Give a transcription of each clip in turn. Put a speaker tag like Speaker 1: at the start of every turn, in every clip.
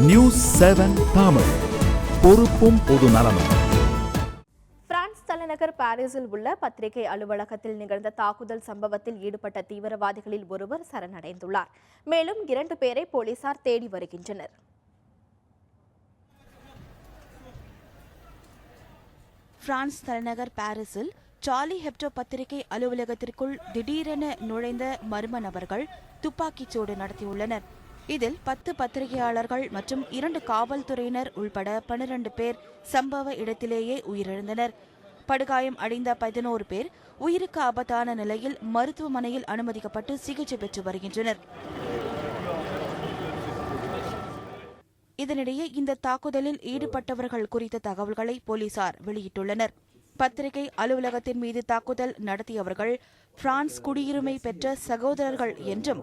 Speaker 1: News 7 Tamil, பொறுப்பும் பொது நலமும்.
Speaker 2: பிரான்ஸ் தலைநகர் பாரிஸில் உள்ள பத்திரிகை அலுவலகத்தில் நிகழ்ந்த தாக்குதல் சம்பவத்தில் ஈடுபட்ட தீவிரவாதிகளில் ஒருவர் சரணடைந்துள்ளார். மேலும் 2 பேரை போலீசார் தேடி வருகின்றனர்.
Speaker 3: பிரான்ஸ் தலைநகர் பாரிஸில் சார்லி ஹெப்டோ பத்திரிகை அலுவலகத்திற்குள் திடீரென நுழைந்த மர்ம நபர்கள் துப்பாக்கிச்சூடு நடத்தியுள்ளனர். இதில் 10 பத்திரிகையாளர்கள் மற்றும் 2 காவல்துறையினர் உள்பட 12 பேர் சம்பவ இடத்திலேயே உயிரிழந்தனர். படுகாயம் அடைந்த 11 பேர் உயிருக்கு ஆபத்தான நிலையில் மருத்துவமனையில் அனுமதிக்கப்பட்டு சிகிச்சை பெற்று வருகின்றனர். இதனிடையே இந்த தாக்குதலில் ஈடுபட்டவர்கள் குறித்த தகவல்களை போலீசார் வெளியிட்டுள்ளனர். பத்திரிகை அலுவலகத்தின் மீது தாக்குதல் நடத்தியவர்கள் பிரான்ஸ் குடியுரிமை பெற்ற சகோதரர்கள் என்றும்,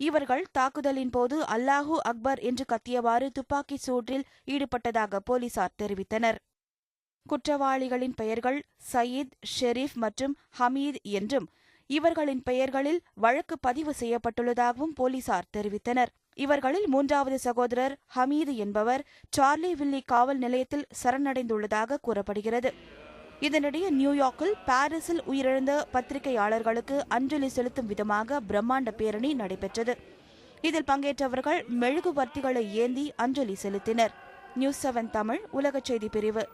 Speaker 3: இவர்கள் தாக்குதலின் போது அல்லாஹூ அக்பர் என்று கத்தியவாறு துப்பாக்கி சூட்டில் ஈடுபட்டதாக போலீசார் தெரிவித்தனர். குற்றவாளிகளின் பெயர்கள் சயீத், ஷெரீப் மற்றும் ஹமீத் என்றும், இவர்களின் பெயர்களில் வழக்கு பதிவு செய்யப்பட்டுள்ளதாகவும் போலீசார் தெரிவித்தனர். இவர்களில் 3வது சகோதரர் ஹமீது என்பவர் சார்லி வில்லி காவல் நிலையத்தில் சரணடைந்துள்ளதாக கூறப்படுகிறது. இதனிடையே நியூயார்க்கில் பாரிஸில் உயிரிழந்த பத்திரிகையாளர்களுக்கு அஞ்சலி செலுத்தும் விதமாக பிரம்மாண்ட பேரணி நடைபெற்றது. இதில் பங்கேற்றவர்கள் மெழுகுவர்த்திகளை ஏந்தி அஞ்சலி செலுத்தினர். நியூஸ் 7 தமிழ் உலக செய்தி பிரிவு.